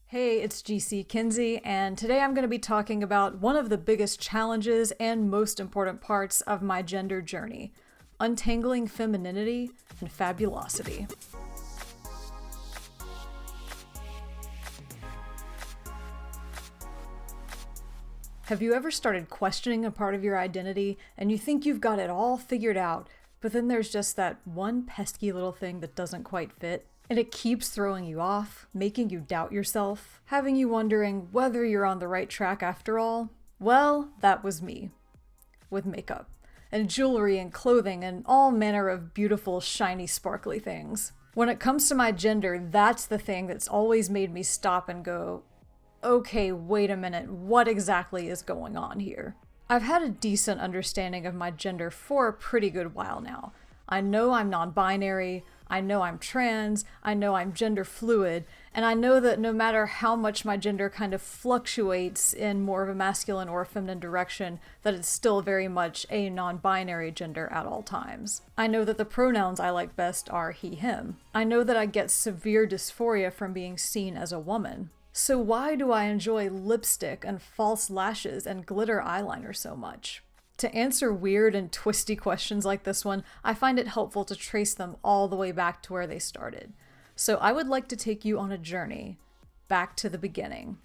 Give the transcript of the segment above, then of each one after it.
Hey, it's GC Kinsey, and today I'm going to be talking about one of the biggest challenges and most important parts of my gender journey, untangling femininity and fabulosity. Have you ever started questioning a part of your identity and you think you've got it all figured out, but then there's just that one pesky little thing that doesn't quite fit? And it keeps throwing you off, making you doubt yourself, having you wondering whether you're on the right track after all? Well, that was me. With makeup, and jewelry and clothing and all manner of beautiful, shiny, sparkly things. When it comes to my gender, that's the thing that's always made me stop and go, okay, wait a minute, what exactly is going on here? I've had a decent understanding of my gender for a pretty good while now. I know I'm non-binary, I know I'm trans, I know I'm gender fluid, and I know that no matter how much my gender kind of fluctuates in more of a masculine or a feminine direction, that it's still very much a non-binary gender at all times. I know that the pronouns I like best are he, him. I know that I get severe dysphoria from being seen as a woman. So why do I enjoy lipstick and false lashes and glitter eyeliner so much? To answer weird and twisty questions like this one, I find it helpful to trace them all the way back to where they started. So I would like to take you on a journey back to the beginning.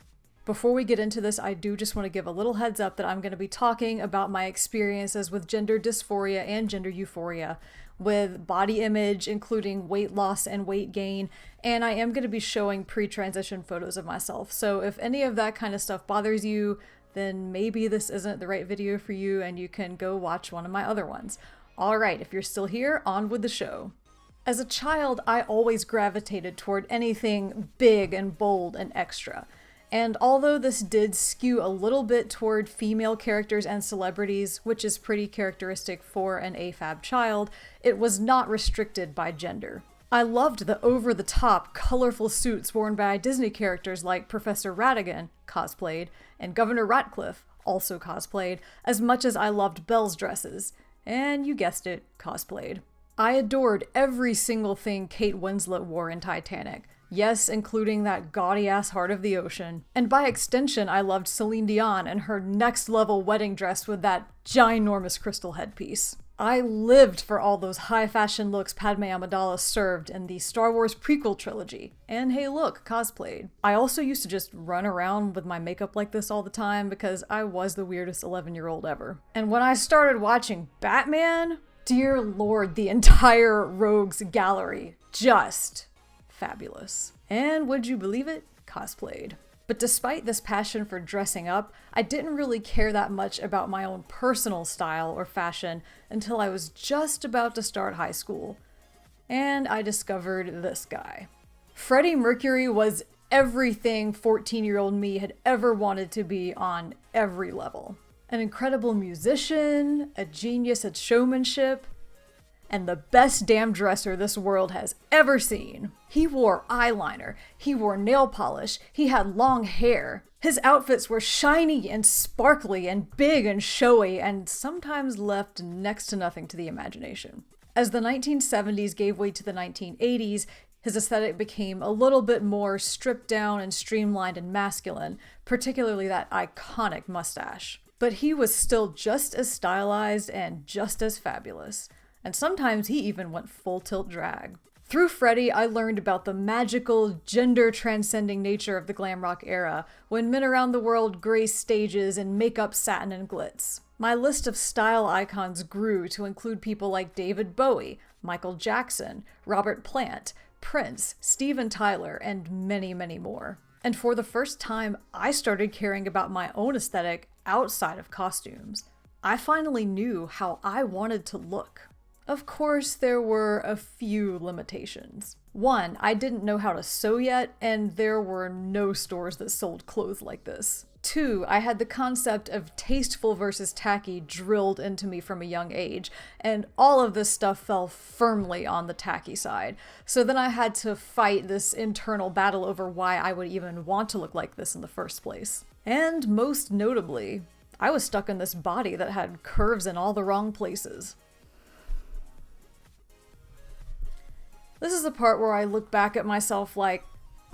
Before we get into this, I do just want to give a little heads up that I'm going to be talking about my experiences with gender dysphoria and gender euphoria, with body image, including weight loss and weight gain, and I am going to be showing pre-transition photos of myself. So if any of that kind of stuff bothers you, then maybe this isn't the right video for you and you can go watch one of my other ones. Alright, if you're still here, on with the show. As a child, I always gravitated toward anything big and bold and extra. And although this did skew a little bit toward female characters and celebrities, which is pretty characteristic for an AFAB child, it was not restricted by gender. I loved the over-the-top, colorful suits worn by Disney characters like Professor Ratigan, cosplayed, and Governor Ratcliffe, also cosplayed, as much as I loved Belle's dresses. And you guessed it, cosplayed. I adored every single thing Kate Winslet wore in Titanic. Yes, including that gaudy-ass Heart of the Ocean. And by extension, I loved Celine Dion and her next-level wedding dress with that ginormous crystal headpiece. I lived for all those high-fashion looks Padme Amidala served in the Star Wars prequel trilogy. And hey look, cosplayed. I also used to just run around with my makeup like this all the time because I was the weirdest 11-year-old ever. And when I started watching Batman, dear lord, the entire Rogues gallery, just fabulous. And would you believe it? Cosplayed. But despite this passion for dressing up, I didn't really care that much about my own personal style or fashion until I was just about to start high school. And I discovered this guy. Freddie Mercury was everything 14-year-old me had ever wanted to be on every level. An incredible musician, a genius at showmanship, and the best damn dresser this world has ever seen. He wore eyeliner, he wore nail polish, he had long hair. His outfits were shiny and sparkly and big and showy and sometimes left next to nothing to the imagination. As the 1970s gave way to the 1980s, his aesthetic became a little bit more stripped down and streamlined and masculine, particularly that iconic mustache. But he was still just as stylized and just as fabulous. And sometimes he even went full tilt drag. Through Freddie, I learned about the magical, gender-transcending nature of the glam rock era, when men around the world graced stages in makeup, satin, and glitz. My list of style icons grew to include people like David Bowie, Michael Jackson, Robert Plant, Prince, Steven Tyler, and many, many more. And for the first time, I started caring about my own aesthetic outside of costumes. I finally knew how I wanted to look. Of course, there were a few limitations. One, I didn't know how to sew yet, and there were no stores that sold clothes like this. Two, I had the concept of tasteful versus tacky drilled into me from a young age, and all of this stuff fell firmly on the tacky side. So then I had to fight this internal battle over why I would even want to look like this in the first place. And most notably, I was stuck in this body that had curves in all the wrong places. This is the part where I look back at myself like,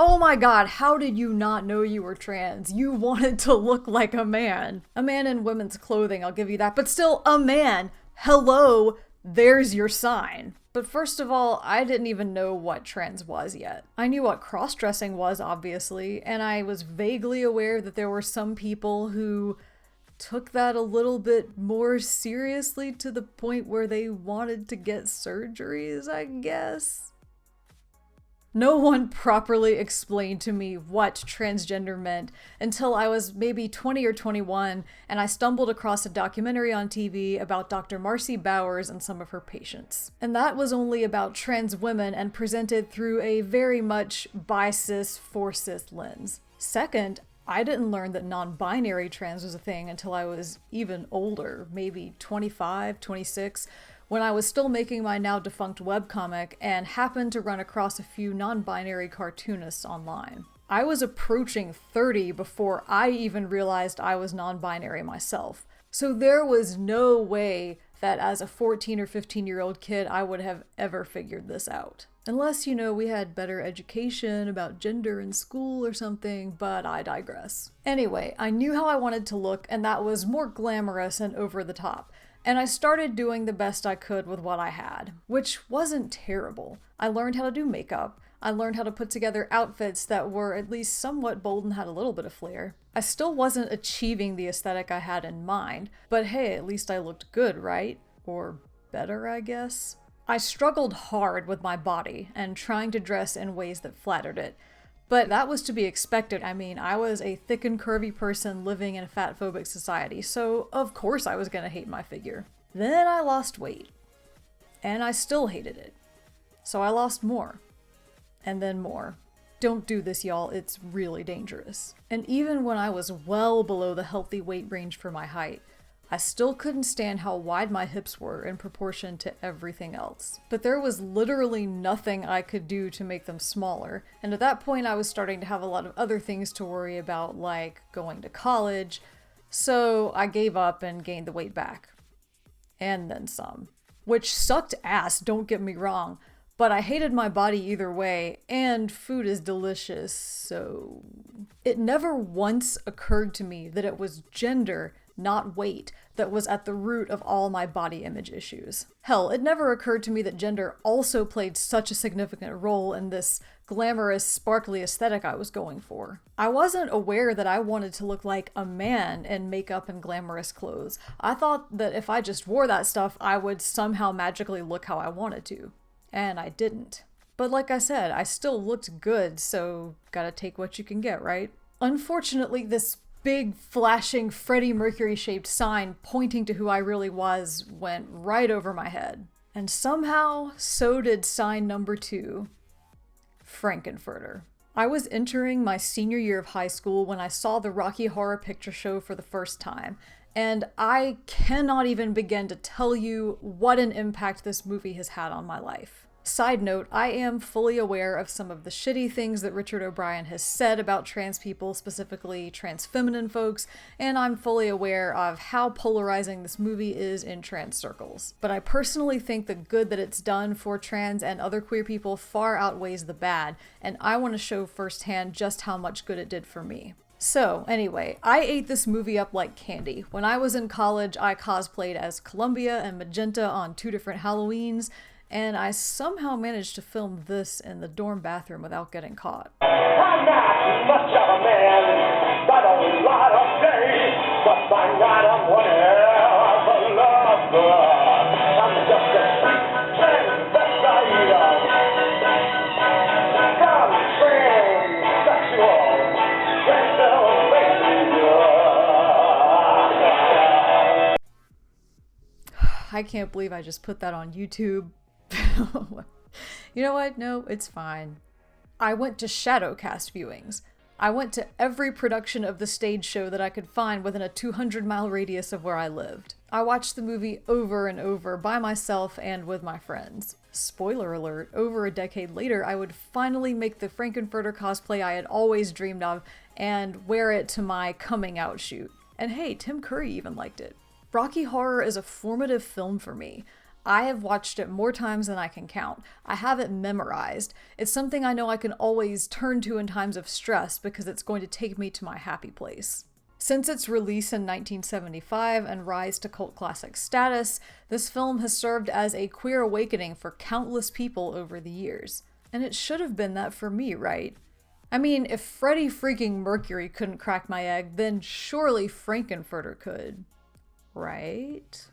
Oh my god, how did you not know you were trans? You wanted to look like a man. A man in women's clothing, I'll give you that, but still a man. Hello, there's your sign. But first of all, I didn't even know what trans was yet. I knew what cross-dressing was, obviously, and I was vaguely aware that there were some people who took that a little bit more seriously to the point where they wanted to get surgeries, I guess. No one properly explained to me what transgender meant until I was maybe 20 or 21 and I stumbled across a documentary on TV about Dr. Marcy Bowers and some of her patients. And that was only about trans women and presented through a very much bi-cis, for-cis lens. Second, I didn't learn that non-binary trans was a thing until I was even older, maybe 25, 26, when I was still making my now defunct webcomic and happened to run across a few non-binary cartoonists online. I was approaching 30 before I even realized I was non-binary myself. So there was no way that as a 14 or 15-year-old kid I would have ever figured this out. Unless, you know, we had better education about gender in school or something, but I digress. Anyway, I knew how I wanted to look, and that was more glamorous and over the top. And I started doing the best I could with what I had, which wasn't terrible. I learned how to do makeup. I learned how to put together outfits that were at least somewhat bold and had a little bit of flair. I still wasn't achieving the aesthetic I had in mind, but hey, at least I looked good, right? Or better, I guess? I struggled hard with my body and trying to dress in ways that flattered it. But that was to be expected. I mean, I was a thick and curvy person living in a fat-phobic society, so of course I was gonna hate my figure. Then I lost weight. And I still hated it. So I lost more. And then more. Don't do this, y'all. It's really dangerous. And even when I was well below the healthy weight range for my height, I still couldn't stand how wide my hips were in proportion to everything else. But there was literally nothing I could do to make them smaller, and at that point I was starting to have a lot of other things to worry about, like going to college, so I gave up and gained the weight back. And then some. Which sucked ass, don't get me wrong, but I hated my body either way, and food is delicious, so... It never once occurred to me that it was gender, not weight, that was at the root of all my body image issues. Hell, it never occurred to me that gender also played such a significant role in this glamorous, sparkly aesthetic I was going for. I wasn't aware that I wanted to look like a man in makeup and glamorous clothes. I thought that if I just wore that stuff, I would somehow magically look how I wanted to. And I didn't. But like I said, I still looked good, so gotta take what you can get, right? Unfortunately, this big, flashing Freddie Mercury-shaped sign pointing to who I really was went right over my head. And somehow, so did sign number 2, Frankenfurter. I was entering my senior year of high school when I saw the Rocky Horror Picture Show for the first time, and I cannot even begin to tell you what an impact this movie has had on my life. Side note, I am fully aware of some of the shitty things that Richard O'Brien has said about trans people, specifically trans feminine folks, and I'm fully aware of how polarizing this movie is in trans circles. But I personally think the good that it's done for trans and other queer people far outweighs the bad, and I want to show firsthand just how much good it did for me. So, anyway, I ate this movie up like candy. When I was in college, I cosplayed as Columbia and Magenta on 2 different Halloweens, and I somehow managed to film this in the dorm bathroom without getting caught. I'm not much of a man, got a lot of day, but by night I'm one hell of a lover. I'm just a sweet transvestite, transsexual, I can't believe I just put that on YouTube. You know what? No, it's fine. I went to Shadowcast viewings. I went to every production of the stage show that I could find within a 200-mile radius of where I lived. I watched the movie over and over by myself and with my friends. Spoiler alert, over a decade later, I would finally make the Frankenfurter cosplay I had always dreamed of and wear it to my coming out shoot. And hey, Tim Curry even liked it. Rocky Horror is a formative film for me. I have watched it more times than I can count. I have it memorized. It's something I know I can always turn to in times of stress because it's going to take me to my happy place. Since its release in 1975 and rise to cult classic status, this film has served as a queer awakening for countless people over the years. And it should have been that for me, right? I mean, if Freddie freaking Mercury couldn't crack my egg, then surely Frankenfurter could. Right?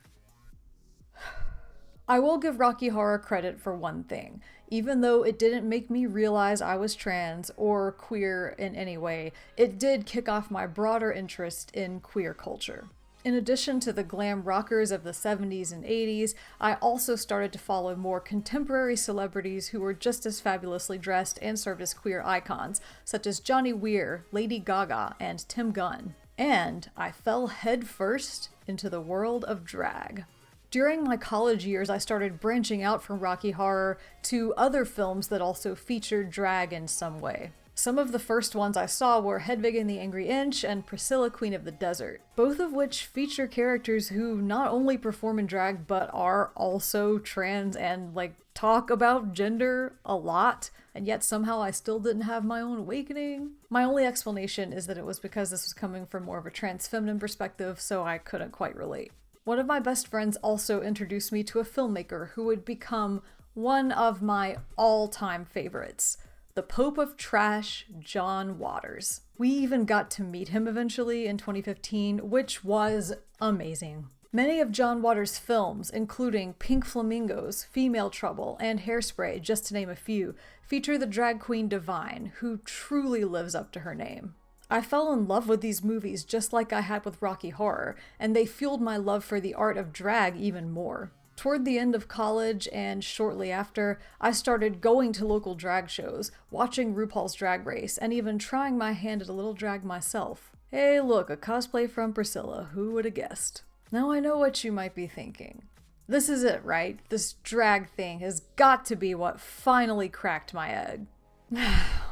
I will give Rocky Horror credit for one thing. Even though it didn't make me realize I was trans or queer in any way, it did kick off my broader interest in queer culture. In addition to the glam rockers of the 70s and 80s, I also started to follow more contemporary celebrities who were just as fabulously dressed and served as queer icons, such as Johnny Weir, Lady Gaga, and Tim Gunn. And I fell headfirst into the world of drag. During my college years, I started branching out from Rocky Horror to other films that also featured drag in some way. Some of the first ones I saw were Hedwig and the Angry Inch and Priscilla, Queen of the Desert, both of which feature characters who not only perform in drag but are also trans and talk about gender a lot, and yet somehow I still didn't have my own awakening. My only explanation is that it was because this was coming from more of a trans feminine perspective, so I couldn't quite relate. One of my best friends also introduced me to a filmmaker who would become one of my all-time favorites, the Pope of Trash, John Waters. We even got to meet him eventually in 2015, which was amazing. Many of John Waters' films, including Pink Flamingos, Female Trouble, and Hairspray, just to name a few, feature the drag queen Divine, who truly lives up to her name. I fell in love with these movies just like I had with Rocky Horror, and they fueled my love for the art of drag even more. Toward the end of college and shortly after, I started going to local drag shows, watching RuPaul's Drag Race, and even trying my hand at a little drag myself. Hey look, a cosplay from Priscilla, who would have guessed? Now I know what you might be thinking. This is it, right? This drag thing has got to be what finally cracked my egg.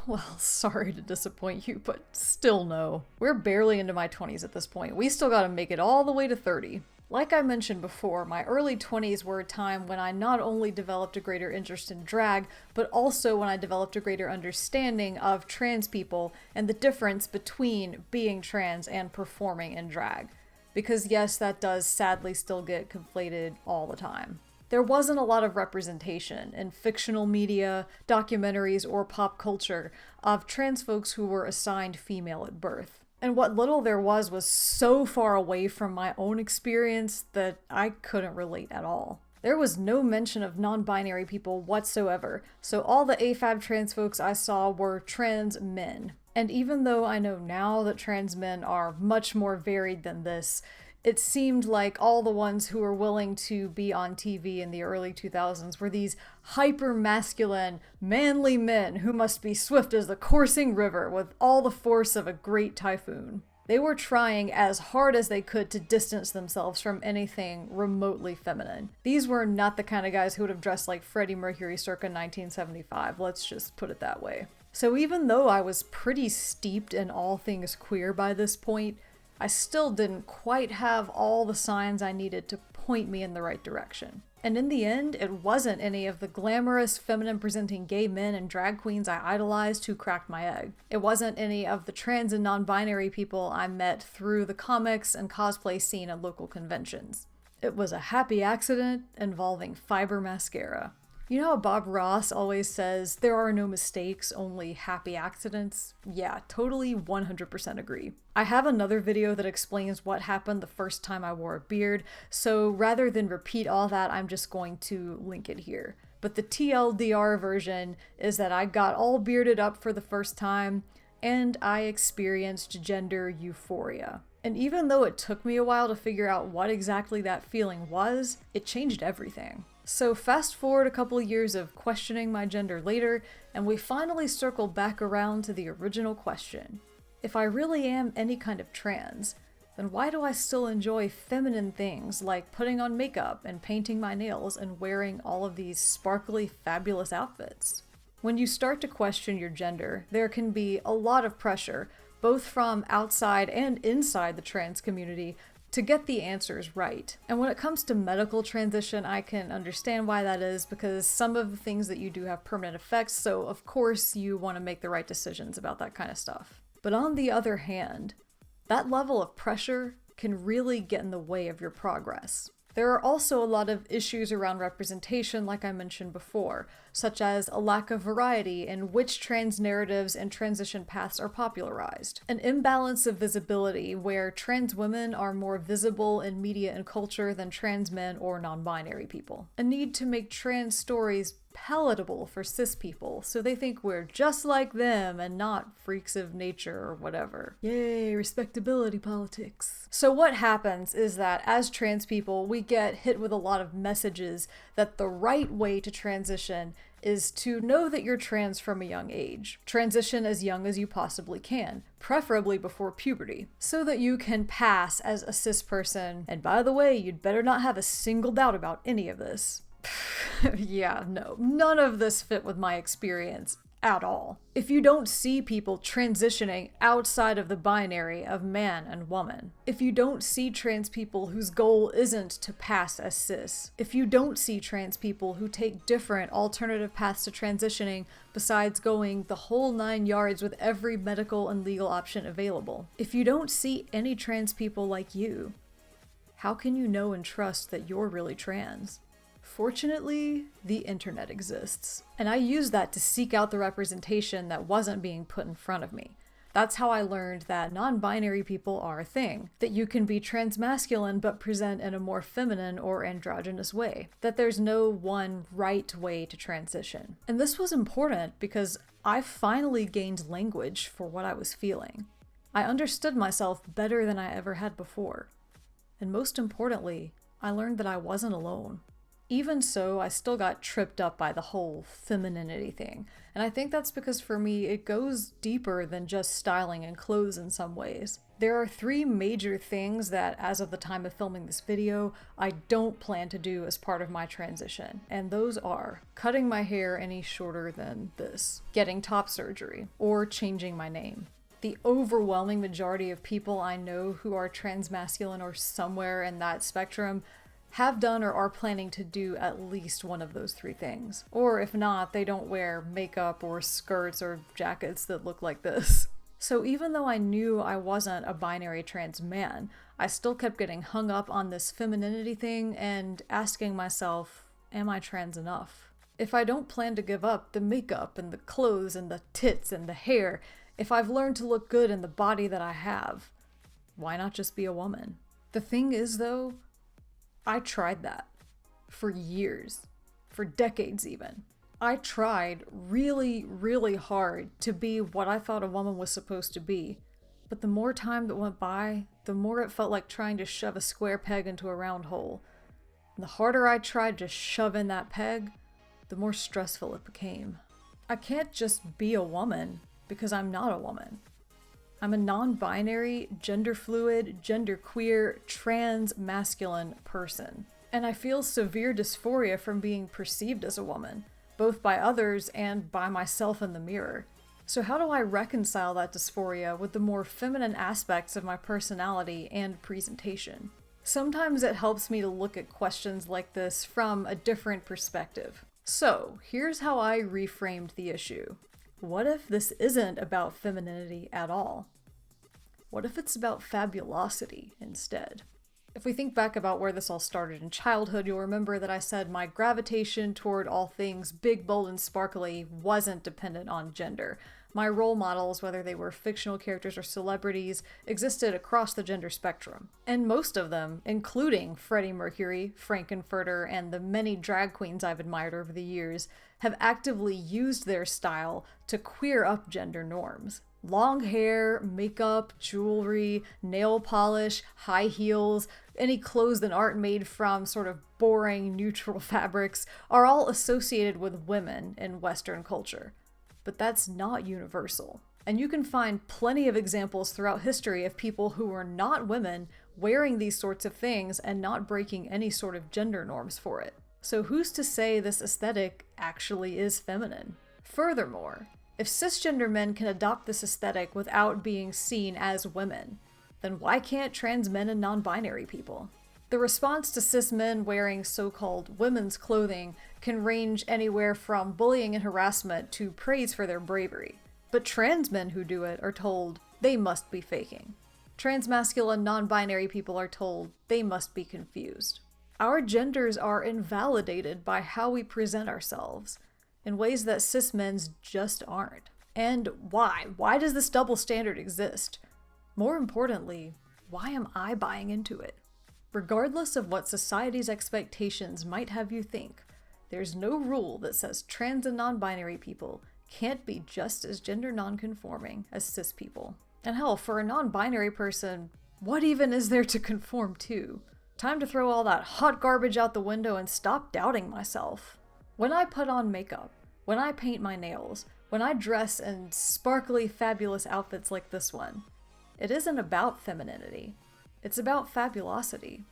Well, sorry to disappoint you, but still no. We're barely into my 20s at this point. We still gotta make it all the way to 30. Like I mentioned before, my early 20s were a time when I not only developed a greater interest in drag, but also when I developed a greater understanding of trans people and the difference between being trans and performing in drag. Because yes, that does sadly still get conflated all the time. There wasn't a lot of representation in fictional media, documentaries, or pop culture of trans folks who were assigned female at birth. And what little there was so far away from my own experience that I couldn't relate at all. There was no mention of non-binary people whatsoever, so all the AFAB trans folks I saw were trans men. And even though I know now that trans men are much more varied than this, it seemed like all the ones who were willing to be on TV in the early 2000s were these hyper-masculine, manly men who must be swift as the coursing river with all the force of a great typhoon. They were trying as hard as they could to distance themselves from anything remotely feminine. These were not the kind of guys who would have dressed like Freddie Mercury circa 1975, let's just put it that way. So even though I was pretty steeped in all things queer by this point, I still didn't quite have all the signs I needed to point me in the right direction. And in the end, it wasn't any of the glamorous, feminine-presenting gay men and drag queens I idolized who cracked my egg. It wasn't any of the trans and non-binary people I met through the comics and cosplay scene at local conventions. It was a happy accident involving fiber mascara. You know how Bob Ross always says, there are no mistakes, only happy accidents? Yeah, totally 100% agree. I have another video that explains what happened the first time I wore a beard, so rather than repeat all that, I'm just going to link it here. But the TLDR version is that I got all bearded up for the first time, and I experienced gender euphoria. And even though it took me a while to figure out what exactly that feeling was, it changed everything. So fast forward a couple of years of questioning my gender later, and we finally circle back around to the original question. If I really am any kind of trans, then why do I still enjoy feminine things like putting on makeup and painting my nails and wearing all of these sparkly, fabulous outfits? When you start to question your gender, there can be a lot of pressure, both from outside and inside the trans community, to get the answers right. And when it comes to medical transition, I can understand why that is, because some of the things that you do have permanent effects, so of course you want to make the right decisions about that kind of stuff. But on the other hand, that level of pressure can really get in the way of your progress. There are also a lot of issues around representation, like I mentioned before, such as a lack of variety in which trans narratives and transition paths are popularized, an imbalance of visibility where trans women are more visible in media and culture than trans men or non-binary people, a need to make trans stories palatable for cis people so they think we're just like them and not freaks of nature or whatever. Yay, respectability politics. So what happens is that as trans people, we get hit with a lot of messages that the right way to transition is to know that you're trans from a young age. Transition as young as you possibly can, preferably before puberty, so that you can pass as a cis person. And by the way, you'd better not have a single doubt about any of this. Yeah, no, none of this fit with my experience at all. If you don't see people transitioning outside of the binary of man and woman, if you don't see trans people whose goal isn't to pass as cis, if you don't see trans people who take different alternative paths to transitioning besides going the whole 9 yards with every medical and legal option available, if you don't see any trans people like you, how can you know and trust that you're really trans? Fortunately, the internet exists, and I used that to seek out the representation that wasn't being put in front of me. That's how I learned that non-binary people are a thing, that you can be transmasculine but present in a more feminine or androgynous way, that there's no one right way to transition. And this was important because I finally gained language for what I was feeling. I understood myself better than I ever had before. And most importantly, I learned that I wasn't alone. Even so, I still got tripped up by the whole femininity thing. And I think that's because for me, it goes deeper than just styling and clothes in some ways. There are 3 major things that, as of the time of filming this video, I don't plan to do as part of my transition. And those are cutting my hair any shorter than this, getting top surgery, or changing my name. The overwhelming majority of people I know who are transmasculine or somewhere in that spectrum have done or are planning to do at least one of those 3 things. Or if not, they don't wear makeup or skirts or jackets that look like this. So even though I knew I wasn't a binary trans man, I still kept getting hung up on this femininity thing and asking myself, am I trans enough? If I don't plan to give up the makeup and the clothes and the tits and the hair, if I've learned to look good in the body that I have, why not just be a woman? The thing is though, I tried that for years, for decades even. I tried really, really hard to be what I thought a woman was supposed to be, but the more time that went by, the more it felt like trying to shove a square peg into a round hole. And the harder I tried to shove in that peg, the more stressful it became. I can't just be a woman because I'm not a woman. I'm a non-binary, gender-fluid, genderqueer, trans-masculine person. And I feel severe dysphoria from being perceived as a woman, both by others and by myself in the mirror. So how do I reconcile that dysphoria with the more feminine aspects of my personality and presentation? Sometimes it helps me to look at questions like this from a different perspective. So here's how I reframed the issue. What if this isn't about femininity at all? What if it's about fabulosity instead? If we think back about where this all started in childhood, you'll remember that I said my gravitation toward all things big, bold, and sparkly wasn't dependent on gender. My role models, whether they were fictional characters or celebrities, existed across the gender spectrum. And most of them, including Freddie Mercury, Frankenfurter, and the many drag queens I've admired over the years, have actively used their style to queer up gender norms. Long hair, makeup, jewelry, nail polish, high heels, any clothes that aren't made from sort of boring, neutral fabrics are all associated with women in Western culture. But that's not universal. And you can find plenty of examples throughout history of people who were not women wearing these sorts of things and not breaking any sort of gender norms for it. So who's to say this aesthetic actually is feminine? Furthermore, if cisgender men can adopt this aesthetic without being seen as women, then why can't trans men and non-binary people? The response to cis men wearing so-called women's clothing can range anywhere from bullying and harassment to praise for their bravery. But trans men who do it are told they must be faking. Transmasculine non-binary people are told they must be confused. Our genders are invalidated by how we present ourselves in ways that cis men's just aren't. And why? Why does this double standard exist? More importantly, why am I buying into it? Regardless of what society's expectations might have you think, there's no rule that says trans and non-binary people can't be just as gender non-conforming as cis people. And hell, for a non-binary person, what even is there to conform to? Time to throw all that hot garbage out the window and stop doubting myself. When I put on makeup, when I paint my nails, when I dress in sparkly, fabulous outfits like this one, it isn't about femininity. It's about fabulosity.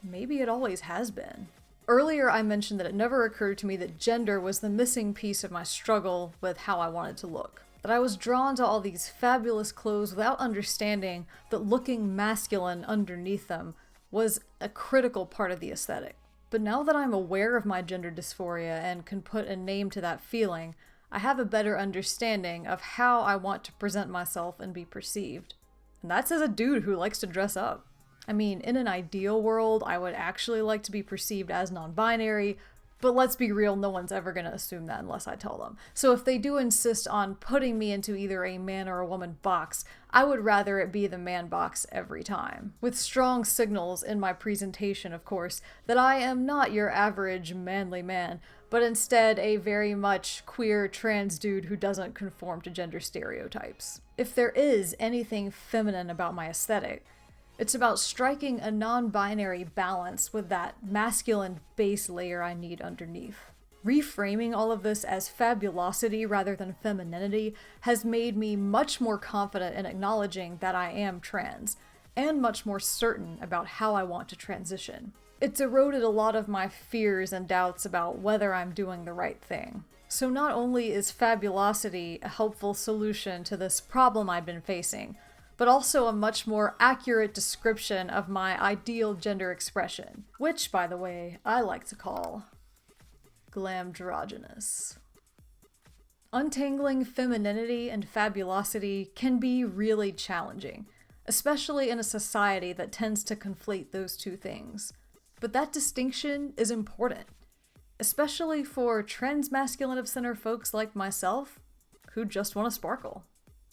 Maybe it always has been. Earlier I mentioned that it never occurred to me that gender was the missing piece of my struggle with how I wanted to look. That I was drawn to all these fabulous clothes without understanding that looking masculine underneath them was a critical part of the aesthetic. But now that I'm aware of my gender dysphoria and can put a name to that feeling, I have a better understanding of how I want to present myself and be perceived. And that's as a dude who likes to dress up. I mean, in an ideal world, I would actually like to be perceived as non-binary, but let's be real, no one's ever gonna assume that unless I tell them. So if they do insist on putting me into either a man or a woman box, I would rather it be the man box every time. With strong signals in my presentation, of course, that I am not your average manly man, but instead a very much queer trans dude who doesn't conform to gender stereotypes. If there is anything feminine about my aesthetic, it's about striking a non-binary balance with that masculine base layer I need underneath. Reframing all of this as fabulosity rather than femininity has made me much more confident in acknowledging that I am trans, and much more certain about how I want to transition. It's eroded a lot of my fears and doubts about whether I'm doing the right thing. So not only is fabulosity a helpful solution to this problem I've been facing, but also a much more accurate description of my ideal gender expression, which, by the way, I like to call glam-drogyny. Untangling femininity and fabulosity can be really challenging, especially in a society that tends to conflate those two things. But that distinction is important, especially for transmasculine of center folks like myself who just want to sparkle.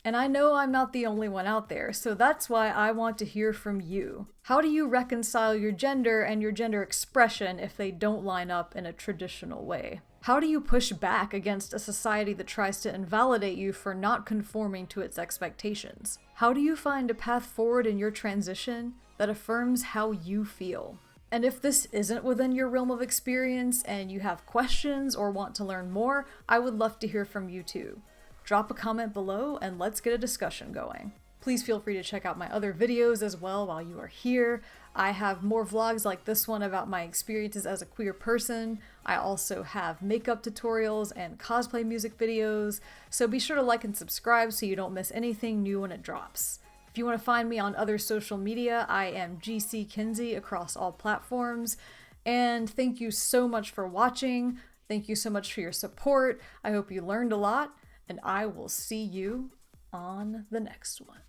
And I know I'm not the only one out there, so that's why I want to hear from you. How do you reconcile your gender and your gender expression if they don't line up in a traditional way? How do you push back against a society that tries to invalidate you for not conforming to its expectations? How do you find a path forward in your transition that affirms how you feel? And if this isn't within your realm of experience and you have questions or want to learn more, I would love to hear from you too. Drop a comment below and let's get a discussion going. Please feel free to check out my other videos as well while you are here. I have more vlogs like this one about my experiences as a queer person. I also have makeup tutorials and cosplay music videos, so be sure to like and subscribe so you don't miss anything new when it drops. If you want to find me on other social media, I am GC Kinsey across all platforms. And thank you so much for watching. Thank you so much for your support. I hope you learned a lot, and I will see you on the next one.